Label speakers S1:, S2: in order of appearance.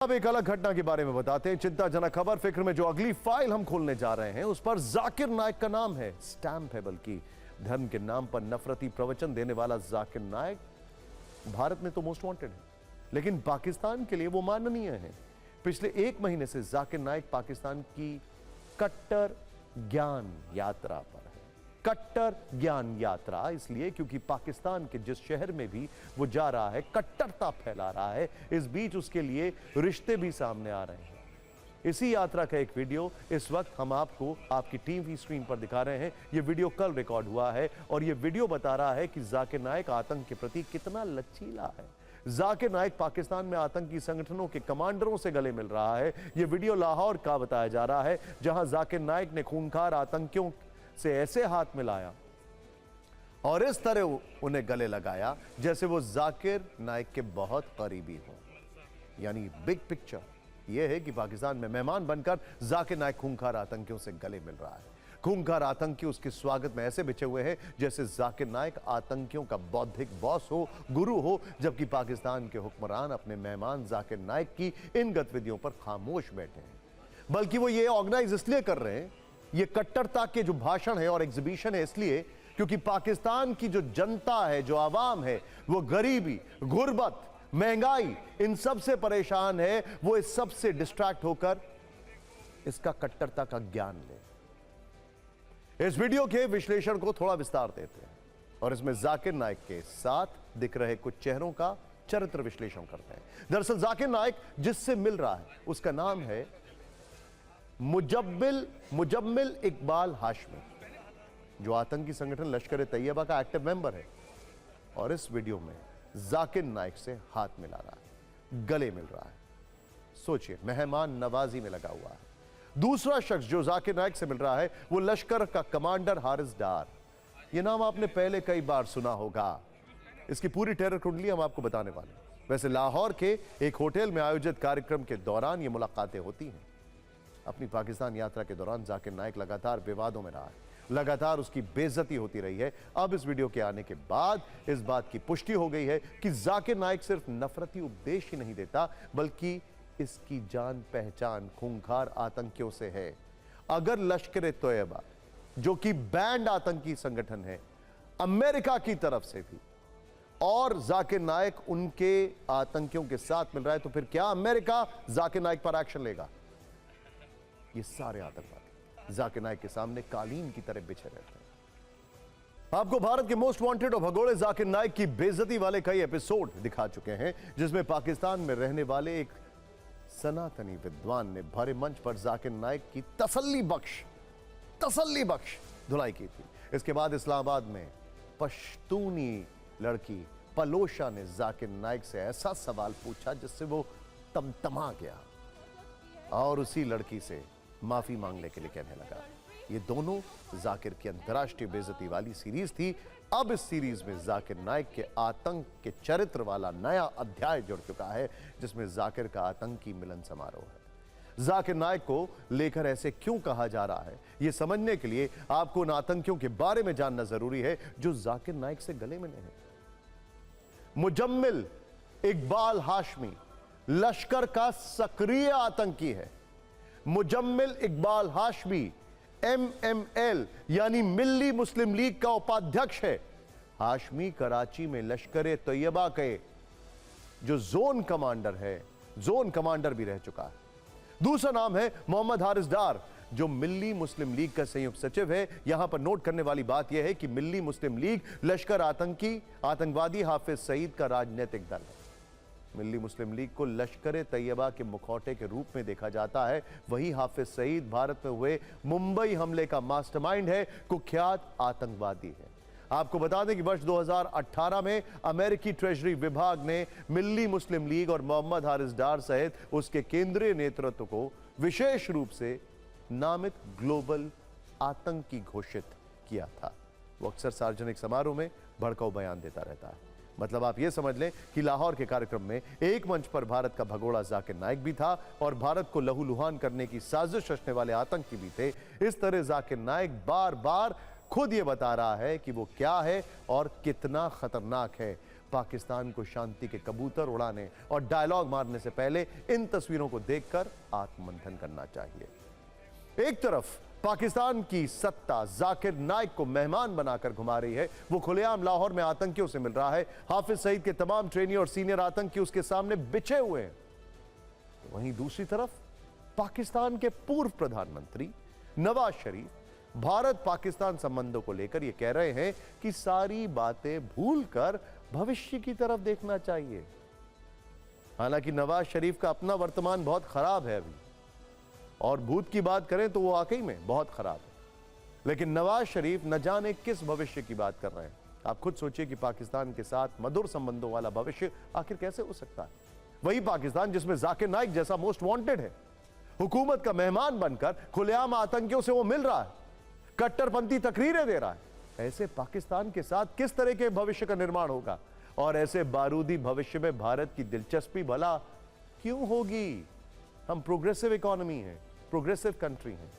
S1: अब एक अलग घटना के बारे में बताते हैं। चिंताजनक खबर। फिक्र में जो अगली फाइल हम खोलने जा रहे हैं उस पर जाकिर नाइक का नाम है, स्टैंप है बल्कि। धर्म के नाम पर नफरती प्रवचन देने वाला जाकिर नाइक भारत में तो मोस्ट वांटेड है, लेकिन पाकिस्तान के लिए वो माननीय है। पिछले 1 महीने से जाकिर नाइक पाकिस्तान की कट्टर ज्ञान यात्रा पर है। कट्टर ज्ञान यात्रा इसलिए क्योंकि पाकिस्तान के जिस शहर में भी वो जा रहा है कट्टरता फैला रहा है। इस बीच उसके लिए रिश्ते भी सामने आ रहे हैं। इसी यात्रा का एक वीडियो इस वक्त हम आपको आपकी टीवी स्क्रीन पर दिखा रहे हैं। यह वीडियो कल रिकॉर्ड हुआ है और यह वीडियो बता रहा है कि जाकिर नाइक आतंक के प्रति कितना लचीला है। जाकिर नाइक पाकिस्तान में आतंकी संगठनों के कमांडरों से गले मिल रहा है। यह वीडियो लाहौर का बताया जा रहा है, जहां जाकिर नाइक ने खूंखार आतंकियों से ऐसे हाथ मिलाया और इस तरह उन्हें गले लगाया जैसे वो जाकिर नाइक के बहुत करीबी हो। यानी बिग पिक्चर यह है कि पाकिस्तान में मेहमान बनकर जाकिर नाइक खूंखार आतंकियों से गले मिल रहा है। खूंखार आतंकी उसके स्वागत में ऐसे बिछे हुए हैं जैसे जाकिर नाइक आतंकियों का बौद्धिक बॉस हो, गुरु हो, जबकि पाकिस्तान के हुक्मरान अपने मेहमान जाकिर नाइक की इन गतिविधियों पर खामोश बैठे हैं। बल्कि वो ये ऑर्गेनाइज इसलिए कर रहे हैं, ये कट्टरता के जो भाषण है और एग्जीबिशन है, इसलिए क्योंकि पाकिस्तान की जो जनता है, जो आवाम है, वो गरीबी, गुर्बत, महंगाई इन सब से परेशान है। वो इस सब से डिस्ट्रैक्ट होकर इसका कट्टरता का ज्ञान ले। इस वीडियो के विश्लेषण को थोड़ा विस्तार देते हैं और इसमें जाकिर नाइक के साथ दिख रहे कुछ चेहरों का चरित्र विश्लेषण करते हैं। दरअसल जाकिर नाइक जिससे मिल रहा है उसका नाम है मुजम्मिल इकबाल हाशमी, जो आतंकी संगठन लश्कर तैयबा का एक्टिव मेंबर है और इस वीडियो में जाकिर नाइक से हाथ मिला रहा है, गले मिल रहा है। सोचिए, मेहमान नवाजी में लगा हुआ है। दूसरा शख्स जो जाकिर नाइक से मिल रहा है वो लश्कर का कमांडर हारिस डार। यह नाम आपने पहले कई बार सुना होगा। इसकी पूरी टेरर कुंडली हम आपको बताने वाले हैं। वैसे लाहौर के एक होटल में आयोजित कार्यक्रम के दौरान ये मुलाकातें होती हैं। अपनी पाकिस्तान यात्रा के दौरान जाकिर नाइक लगातार विवादों में रहा है, लगातार उसकी बेइज्जती होती रही है। अब इस वीडियो के आने के बाद इस बात की पुष्टि हो गई है कि जाकिर नाइक सिर्फ नफरती उपदेश ही नहीं देता, बल्कि इसकी जान पहचान खूंखार आतंकियों से है। अगर लश्कर तैयबा, जो कि बैंड आतंकी संगठन है, अमेरिका की तरफ से भी, और जाकिर नाइक उनके आतंकियों के साथ मिल रहा है, तो फिर क्या अमेरिका जाकिर नाइक पर एक्शन लेगा? ये सारे आतंकवादी जाकिर नाइक के सामने कालीन की तरह बिछे रहते हैं। आपको भारत के मोस्ट वांटेड और भगोड़े जाकिर नाइक की बेइज्जती वाले कई एपिसोड दिखा चुके हैं, जिसमें पाकिस्तान में रहने वाले एक सनातनी विद्वान ने भरे मंच पर जाकिर नाइक की तसल्ली बख्श धुलाई की थी। इसके बाद इस्लामाबाद में पश्तूनी लड़की पलोशा ने जाकिर नाइक से ऐसा सवाल पूछा जिससे वो तमतमा गया और उसी लड़की से माफी मांगने के लिए कहने लगा। ये दोनों जाकिर की अंतर्राष्ट्रीय बेइज्जती वाली सीरीज थी। अब इस सीरीज में जाकिर नाइक के आतंक के चरित्र वाला नया अध्याय जुड़ चुका है, जिसमें जाकिर का आतंकी मिलन समारोह है। जाकिर नाइक को लेकर ऐसे क्यों कहा जा रहा है, यह समझने के लिए आपको उन आतंकियों के बारे में जानना जरूरी है जो जाकिर नाइक से गले मिले हैं। मुजम्मिल इकबाल हाशमी लश्कर का सक्रिय आतंकी है। मुजम्मिल इकबाल हाशमी MML यानी मिल्ली मुस्लिम लीग का उपाध्यक्ष है। हाशमी कराची में लश्कर तैयबा के जो जोन कमांडर भी रह चुका है। दूसरा नाम है मोहम्मद हारिस डार, जो मिल्ली मुस्लिम लीग का संयुक्त सचिव है। यहां पर नोट करने वाली बात यह है कि मिल्ली मुस्लिम लीग लश्कर आतंकवादी हाफिज सईद का राजनीतिक दल है। मिल्ली मुस्लिम लीग को लश्कर तैयबा के मुखौटे के रूप में देखा जाता है। वही हाफिज सईद भारत में हुए मुंबई हमले का मास्टरमाइंड है, कुख्यात आतंकवादी है। आपको बता दें कि वर्ष 2018 में अमेरिकी ट्रेजरी विभाग ने मिल्ली मुस्लिम लीग और मोहम्मद हारिस डार सहित उसके केंद्रीय नेतृत्व को विशेष रूप से नामित ग्लोबल आतंकी घोषित किया था। वो अक्सर सार्वजनिक समारोह में भड़काऊ बयान देता रहता है। मतलब आप ये समझ लें कि लाहौर के कार्यक्रम में एक मंच पर भारत का भगोड़ा जाकिर नाइक भी था और भारत को लहूलुहान करने की साजिश रचने वाले आतंकी भी थे। इस तरह जाकिर नाइक बार बार खुद ये बता रहा है कि वो क्या है और कितना खतरनाक है। पाकिस्तान को शांति के कबूतर उड़ाने और डायलॉग मारने से पहले इन तस्वीरों को देखकर आत्ममंथन करना चाहिए। एक तरफ पाकिस्तान की सत्ता जाकिर नाइक को मेहमान बनाकर घुमा रही है, वो खुलेआम लाहौर में आतंकियों से मिल रहा है, हाफिज सईद के तमाम ट्रेनी और सीनियर आतंकी उसके सामने बिछे हुए हैं। वहीं दूसरी तरफ पाकिस्तान के पूर्व प्रधानमंत्री नवाज शरीफ भारत पाकिस्तान संबंधों को लेकर यह कह रहे हैं कि सारी बातें भूलकर भविष्य की तरफ देखना चाहिए। हालांकि नवाज शरीफ का अपना वर्तमान बहुत खराब है अभी, और भूत की बात करें तो वो वाकई में बहुत खराब है, लेकिन नवाज शरीफ न जाने किस भविष्य की बात कर रहे हैं। आप खुद सोचिए कि पाकिस्तान के साथ मधुर संबंधों वाला भविष्य आखिर कैसे हो सकता है। वही पाकिस्तान जिसमें जाकिर नाइक जैसा मोस्ट वांटेड है, हुकूमत का मेहमान बनकर खुलेआम आतंकियों से वो मिल रहा है, कट्टरपंथी तकरीरें दे रहा है। ऐसे पाकिस्तान के साथ किस तरह के भविष्य का निर्माण होगा, और ऐसे बारूदी भविष्य में भारत की दिलचस्पी भला क्यों होगी? हम प्रोग्रेसिव इकोनॉमी हैं, प्रोग्रेसिव कंट्री हैं।